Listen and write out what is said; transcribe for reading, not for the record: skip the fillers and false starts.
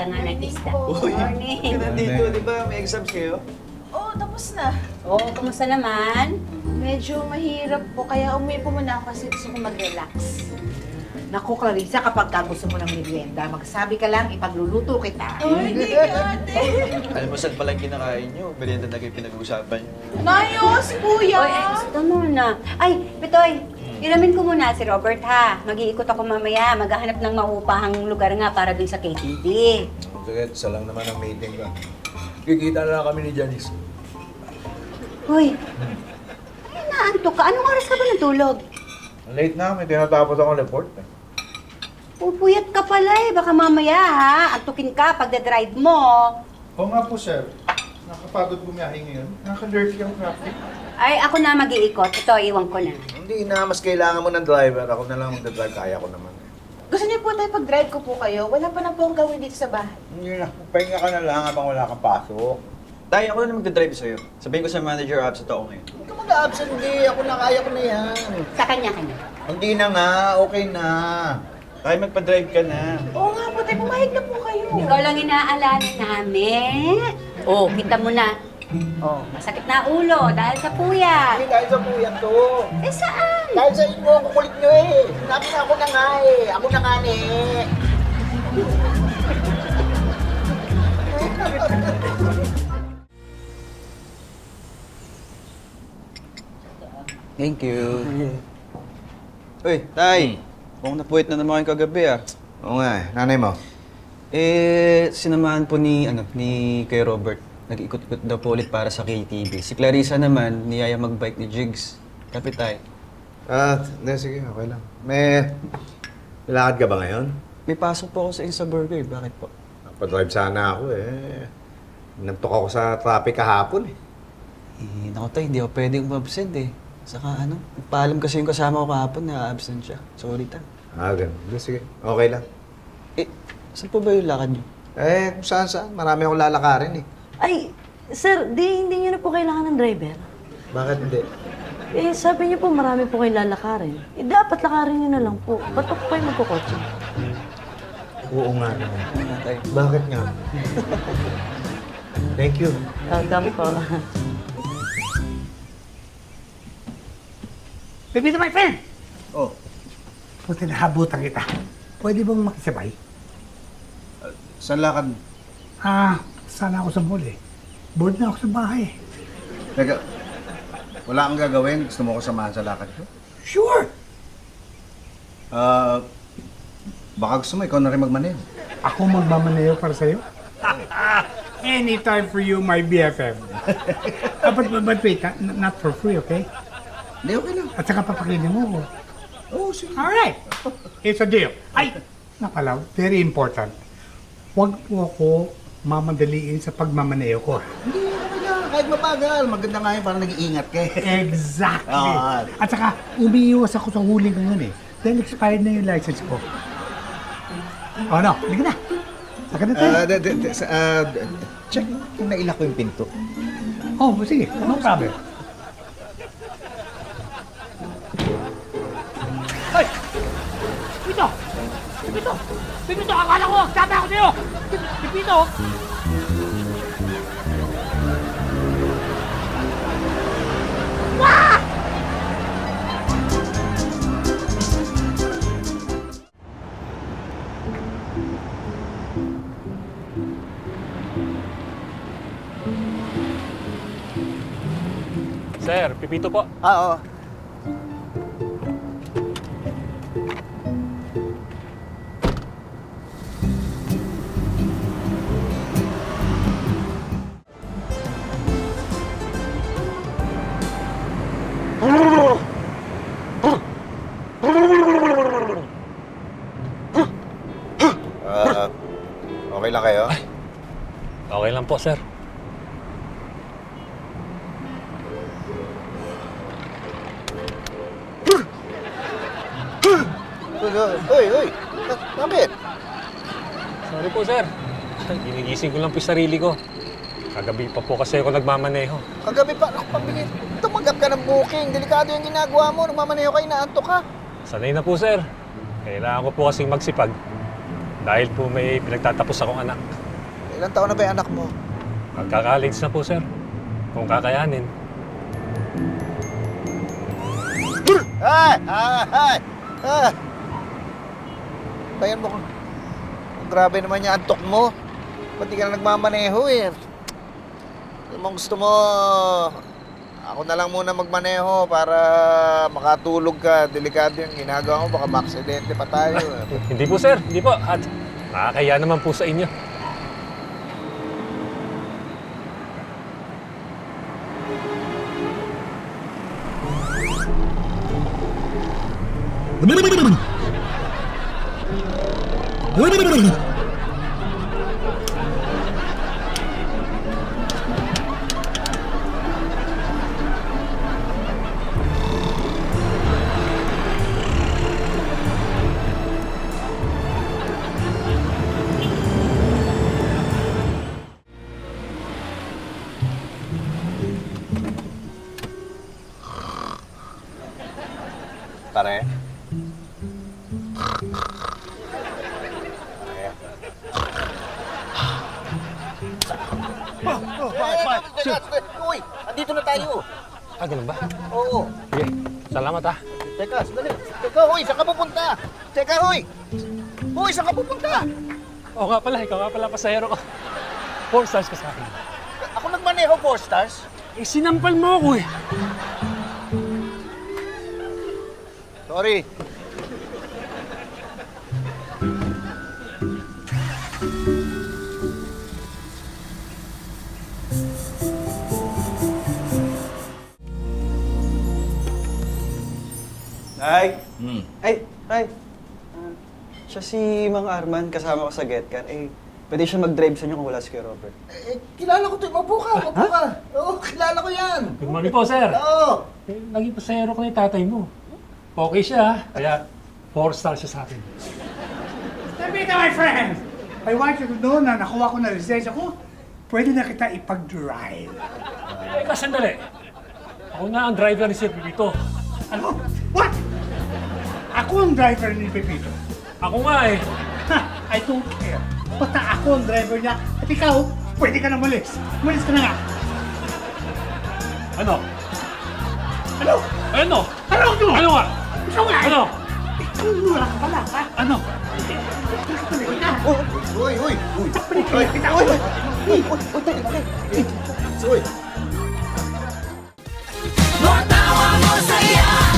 nga ng isda. Uy, Morning. ka nandito, di ba? May exams kayo? Oo, tapos na. Oo, kumusta naman? Medyo mahirap po, kaya umuwi po muna ako kasi gusto ko mag-relax. Naku, Clarissa, kapag gusto mo ng merienda, magsabi ka lang, ipagluluto kita. Ay, hindi ka, ate. Almusal pala yung kinakain nyo. Merienda na kayo pinag-uusapan nyo. Nayos, kuya! Oy, gusto mo na. Ay, Pitoy, iramin ko muna si Robert ha. Mag-iikot ako mamaya. Maghahanap ng maupahang lugar nga para dun sa KTV. Sige, isa lang naman ang meeting ko. Kikita na lang kami ni Janice. Hoy, ay naantok ka. Anong oras ka ba natulog? Late na, may tinatapos akong report. Pupuyat ka pala eh. Baka mamaya ha. Antukin ka pagdadrive mo. Oo nga po, sir. Nakapagod bumiyahe ngayon. Naka-dirty ang traffic. Ay, ako na mag-iikot. Ito, iwan ko na. Hindi na, mas kailangan mo ng driver. Ako na lang mag-drive, kaya ko naman. Gusto niyo po tayo pag-drive ko po kayo? Wala pa na po ang gawin dito sa bahay. Hindi na, pahinga ka na lang habang wala kang pasok. Tay, ako na magdadrive sa'yo. Sabihin ko sa manager absent ako ngayon. Huwag ka mag-absent, hindi. Ako na, kaya ko na yan. Sa kanya-kanya. Hindi na nga, okay na. Tay, magpa-drive ka na. Oo nga po tayo, pumayag na po kayo. Ikaw lang inaalala namin. Oh, kita mo na. Oh, masakit na ulo dahil sa puyat. Hindi dahil sa kuya to. Eh, saan? Dahil sa inyo, ang kukulit nyo eh. Sinabi na ako na nga eh. Ako na nga eh. Thank you. Uy, Tay. Mukhang napuwit na naman kayong kagabi ah. Oo nga eh. Nanay mo? Sinamahan po ni kay Robert. Nag-ikot-ikot daw po ulit para sa KTV. Si Clarissa naman, niyaya mag-bike ni Jigs. Kapit tay. Hindi, sige, okay lang. May lakad ka ba ngayon? May pasok po ako sa Insta Burger. Bakit po? Napadrive sana ako eh. Nantok ako sa traffic kahapon eh. Naku tay, hindi ako pwedeng umabsent eh. Saka paalam kasi yung kasama ko kahapon na absent siya. Sorry tay. Ganun. Hindi, sige. Okay lang. Saan po ba yung lakad niyo? Kung saan. Marami akong lalakarin eh. Ay, sir, hindi niyo na po kailangan ng driver. Bakit hindi? Eh, sabi niyo po marami po kayong lalakarin. Eh, dapat lakarin niyo na lang po. Ba't po kayo magkukotse? Oo nga naman. Tay. Bakit nga? Thank you. Welcome po. Pepito, my friend! Oh. Puti na habutan kita. Pwede bang makisabay? Saan lakad? Sana ako sa mall eh. Bored na ako sa bahay. Teka, wala kang gagawin? Gusto mo ko samahan sa lakad ko? Sure! Baka gusto mo, ikaw na rin magmaneho. Ako magmamaneho para sa'yo? Anytime for you, my BFF. But wait, not for free, okay? Hindi, okay lang. At saka papakilin mo ako. Oo, sige. Alright! It's a deal. Ay! Napala, very important. Huwag po ako mamadaliin sa pagmamaneho ko. Hindi, okay lang. Kahit mabagal. Maganda nga yun, parang nag-iingat ka eh. Exactly. Ah. At saka, umiiwas ako sa huli ngayon eh. Dahil expired na yung license ko. Oh no, hindi na. Saka na tayo. Check kung nailak ko yung pinto. Oh, sige, no problem. Hoy! Pipito! Pipito! Pipito! Akala ko! Sabi ako sa'yo! Pipito! Sir, Pipito po. Oo. Okay lang kayo? Okay lang po, sir. Uy! Bakit? Sorry po, sir. Ginigising ko lang po yung sarili ko. Kagabi pa po kasi ako nagmamaneho. Kagabi pa, ako pabigay. Tumanggap ka ng booking. Delikado yung ginagawa mo. Nagmamaneho kayo, inaantok ka. Sanay na po, sir. Kailangan ko po kasing magsipag. Dahil po may pinagtatapos akong anak. Ilang taon na ba yung anak mo? Magka-college na po, sir. Kung kakayanin. Ay! Ay! Ah! Bayan mo kung grabe naman yung antok mo. Ba't di ka na nagmamaneho eh? Alam mo, gusto mo, ako na lang muna magmaneho para makatulog ka. Delikado yung ginagawa mo, baka maaksidente pa tayo. Hindi po, sir. Hindi po. At nakakaya naman po sa inyo. Pare? Uy, andito na tayo. Ah, ganun ba? Oo. Sige. Salamat, ah. Teka, sandali. Teka, huy, saan ka pupunta? Teka, huy! Huy, saan ka pupunta? Oo nga pala. Ikaw nga pala, pasahero ko. 4 stars ka sa akin. Ako nagmaneho 4 stars. Eh, sinampal mo ako eh. Sorry. Ay! Ay! Ay! Siya si Mang Arman, kasama ko sa GetCar. Eh, pwede siya mag-drive sa inyo kung wala si Kuya Robert. Kilala ko to. Mapo ka. Oo, kilala ko yan. Good morning po, sir. Oo. Eh, naging pasahero ko na yung tatay mo. Okay siya, ah. Kaya 4 stars siya sa akin. Tabita, my friend! I want you to know na nakuha ko na lisensya ko. Pwede na kita ipag-drive. Teka, sandali. Ako na ang driver ni Sir Pipito. Ano? What? Ako ang driver ni Pepito. Ako nga eh. Ha! I don't care. Basta ako ang driver niya. At ikaw, pwede ka na malis. Malis ka na nga. Ano? Ano? Ano? Ano? Ano? Ano nga? Ikaw nga! Ano? Ikaw lula ka pala, ha? Ano? Uy, uy, uy. Kita ko! Uy. Matawa mo saya